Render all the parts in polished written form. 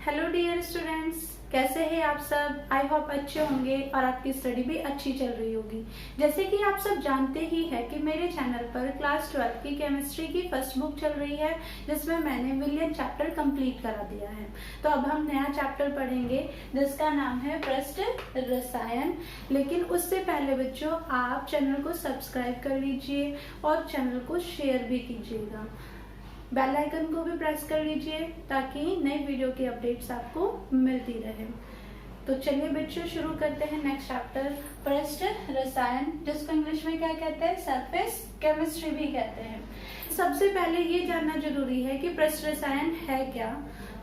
Hello dear students, कैसे हैं आप सब। आई होप अच्छे होंगे और आपकी स्टडी भी अच्छी चल रही होगी। जैसे कि आप सब जानते ही है कि मेरे चैनल पर क्लास 12 की केमिस्ट्री की फर्स्ट बुक चल रही है, जिसमें मैंने विलियन चैप्टर कंप्लीट करा दिया है। तो अब हम नया चैप्टर पढ़ेंगे जिसका नाम है पृष्ठ रसायन। लेकिन उससे पहले बच्चों, आप चैनल को सब्सक्राइब कर लीजिए और चैनल को शेयर भी कीजिएगा। बेल आइकन को भी प्रेस कर लीजिए ताकि नई वीडियो की अपडेट्स आपको मिलती रहे। तो चलिए बच्चों, शुरू करते हैं नेक्स्ट चैप्टर पृष्ठ रसायन, जिसको इंग्लिश में क्या कहते हैं, सरफेस केमिस्ट्री भी कहते हैं। सबसे पहले ये जानना जरूरी है कि पृष्ठ रसायन है क्या।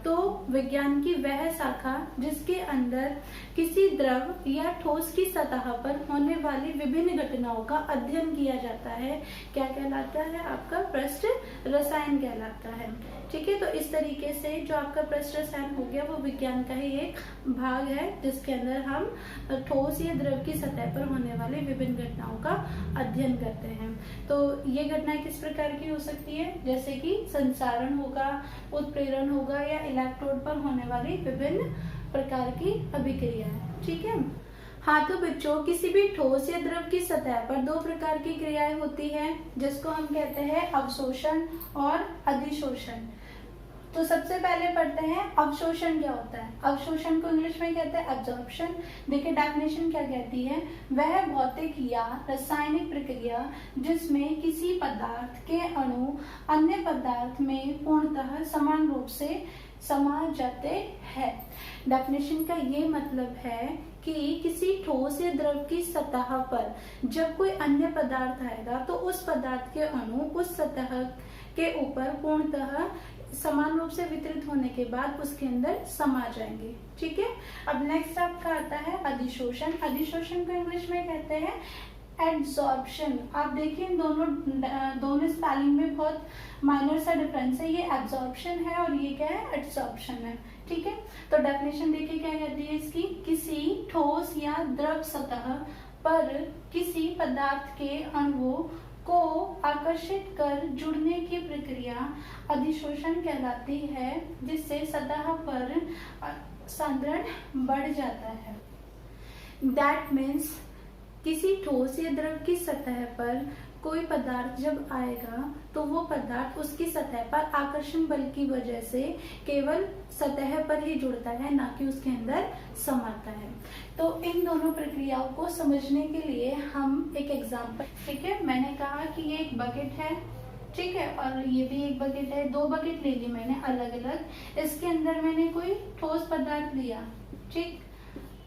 तो विज्ञान की वह शाखा जिसके अंदर किसी द्रव या ठोस की सतह पर होने वाली विभिन्न घटनाओं का अध्ययन किया जाता है, क्या कहलाता है, आपका पृष्ठ रसायन कहलाता है। ठीक है, तो इस तरीके से जो आपका पृष्ठ रसायन हो गया वो विज्ञान का ही एक भाग है, जिसके अंदर हम ठोस या द्रव की सतह पर होने वाली विभिन्न घटनाओं का अध्ययन करते हैं। तो ये घटनाएं किस प्रकार की हो सकती है, जैसे कि संसारण होगा, उत्प्रेरण होगा या इलेक्ट्रोड पर होने वाली विभिन्न प्रकार की अभिक्रियाएं। ठीक है। हाँ, तो बच्चों, किसी भी ठोस या द्रव की सतह पर दो प्रकार की क्रियाएं होती हैं, जिसको हम कहते हैं अवशोषण और अधिशोषण। तो सबसे पहले पढ़ते हैं अवशोषण क्या होता है। अवशोषण को इंग्लिश में कहते हैं एब्जॉर्प्शन। देखिए डेफिनेशन क्या कहती है, वह भौतिक या रासायनिक प्रक्रिया जिसमें किसी पदार्थ के अणु अन्य पदार्थ में पूर्णतः समान रूप से समा जाते हैं। डेफिनेशन का ये मतलब है कि किसी ठोस या द्रव की सतह पर जब कोई अन्य पदार्थ आएगा तो उस पदार्थ के अणु उस सतह के ऊपर पूर्णतः समान रूप से वितरित होने के बाद उसके अंदर समा जाएंगे। ठीक है। अब नेक्स्ट आपका आता है अधिशोषण। अधिशोषण को इंग्लिश में कहते हैं एब्जॉर्प्शन। आप देखिए दोनों स्पेलिंग में बहुत माइनर सा डिफरेंस है। ये एब्जॉर्प्शन है और ये क्या है, एब्जॉर्प्शन है। ठीक है। तो डेफिनेशन देखिए क्या कहती है इसकी, किसी ठोस या द्रव सतह पर किसी पदार्थ के अणुओं को आकर्षित कर जुड़ने की प्रक्रिया अधिशोषण कहलाती है, जिससे सतह पर सांद्रण बढ़ जाता है। दैट मीन्स किसी ठोस या द्रव की सतह पर कोई पदार्थ जब आएगा तो वो पदार्थ उसकी सतह पर आकर्षण बल की वजह से केवल सतह पर ही जुड़ता है, ना कि उसके अंदर समाता है। तो इन दोनों प्रक्रियाओं को समझने के लिए हम एक एग्जांपल, ठीक है, मैंने कहा कि ये एक बकेट है, ठीक है, और ये भी एक बकेट है। दो बकेट ले ली मैंने अलग अलग। इसके अंदर मैंने कोई ठोस पदार्थ लिया, ठीक,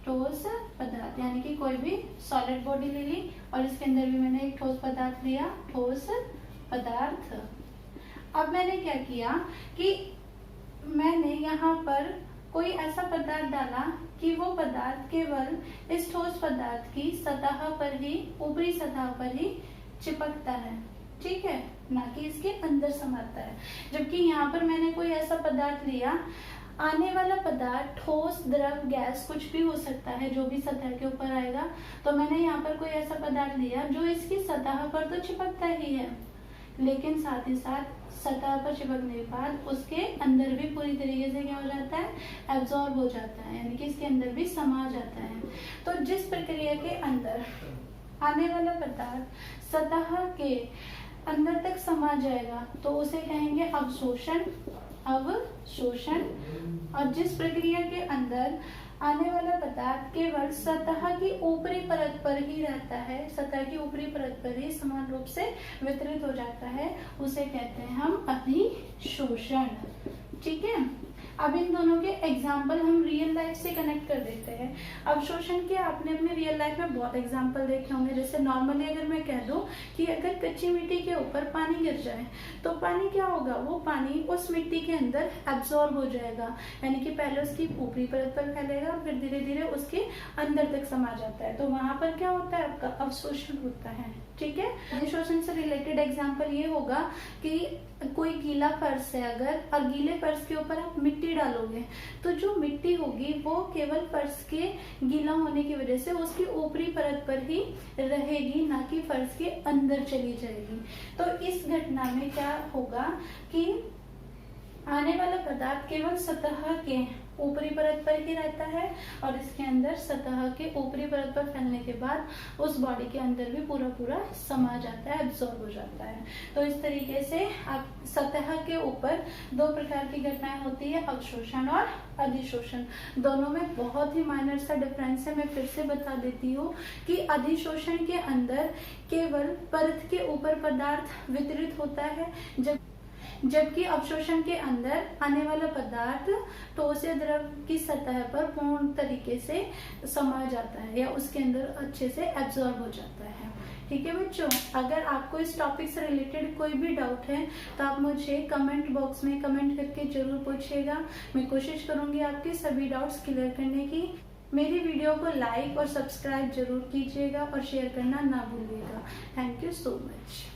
ठोस पदार्थ यानी कि कोई भी सॉलिड बॉडी ले ली, और इसके अंदर भी मैंने एक ठोस पदार्थ लिया, ठोस पदार्थ। अब मैंने क्या किया कि मैंने यहाँ पर कोई ऐसा पदार्थ डाला कि वो पदार्थ केवल इस ठोस पदार्थ की सतह पर ही, ऊपरी सतह पर ही चिपकता है, ठीक है, ना कि इसके अंदर समाता है। जबकि यहाँ पर मैंने कोई ऐसा पदार्थ लिया, आने वाला पदार्थ ठोस, द्रव, गैस कुछ भी हो सकता है, जो भी सतह के ऊपर आएगा। तो मैंने यहाँ पर कोई ऐसा पदार्थ लिया जो इसकी सतह पर तो चिपकता ही है, लेकिन साथ ही साथ सतह पर चिपकने के बाद उसके अंदर भी पूरी तरीके से क्या हो जाता है, एब्जॉर्ब हो जाता है, यानी कि इसके अंदर भी समा जाता है। तो जिस प्रक्रिया के अंदर आने वाला पदार्थ सतह के अंदर तक समा जाएगा तो उसे कहेंगे अवशोषण, अवशोषण। और जिस प्रक्रिया के अंदर आने वाला पदार्थ केवल सतह की ऊपरी परत पर ही रहता है, सतह की ऊपरी परत पर ही समान रूप से वितरित हो जाता है, उसे कहते हैं हम अधिशोषण। ठीक है। अब इन दोनों के एग्जाम्पल हम रियल लाइफ से कनेक्ट कर देते हैं। अवशोषण के आपने अपने रियल लाइफ में बहुत एग्जाम्पल देखे होंगे। जैसे नॉर्मली अगर मैं कह दूं कि अगर कच्ची मिट्टी के ऊपर पानी गिर जाए तो पानी क्या होगा, वो पानी उस मिट्टी के अंदर एब्जॉर्ब हो जाएगा, यानी कि पहले उसकी ऊपरी परत पर फैलेगा, फिर धीरे धीरे उसके अंदर तक समा जाता है। तो वहां पर क्या होता है, आपका अवशोषण होता है। ठीक है। अधिशोषण से रिलेटेड एग्जाम्पल ये होगा कि कोई गीला फर्श है अगर, और गीले फर्श के ऊपर आप मिट्टी डालोगे तो जो मिट्टी होगी वो केवल फर्श के गीला होने की वजह से उसकी ऊपरी परत पर ही रहेगी, ना कि फर्श के अंदर चली जाएगी। तो इस घटना में क्या होगा कि आने वाला पदार्थ केवल सतह के ऊपरी परत पर ही रहता है और इसके अंदर सतह के ऊपरी परत पर फैलने के बाद उस बॉडी के अंदर भी पूरा समा जाता है, एब्जॉर्ब हो जाता है। तो इस तरीके से आप सतह के ऊपर दो प्रकार की घटनाएं होती है, अवशोषण और अधिशोषण। दोनों में बहुत ही माइनर सा डिफरेंस है। मैं फिर से बता देती हूँ कि अधिशोषण के अंदर केवल परत के ऊपर पदार्थ वितरित होता है, जबकि अवशोषण के अंदर आने वाला पदार्थ ठोस या द्रव की सतह पर पूर्ण तरीके से समा जाता है या उसके अंदर अच्छे से एब्जॉर्ब हो जाता है। ठीक है बच्चों, अगर आपको इस टॉपिक से रिलेटेड कोई भी डाउट है तो आप मुझे कमेंट बॉक्स में कमेंट करके जरूर पूछिएगा। मैं कोशिश करूंगी आपके सभी डाउट्स क्लियर करने की। मेरी वीडियो को लाइक और सब्सक्राइब जरूर कीजिएगा और शेयर करना ना भूलिएगा। Thank you so much.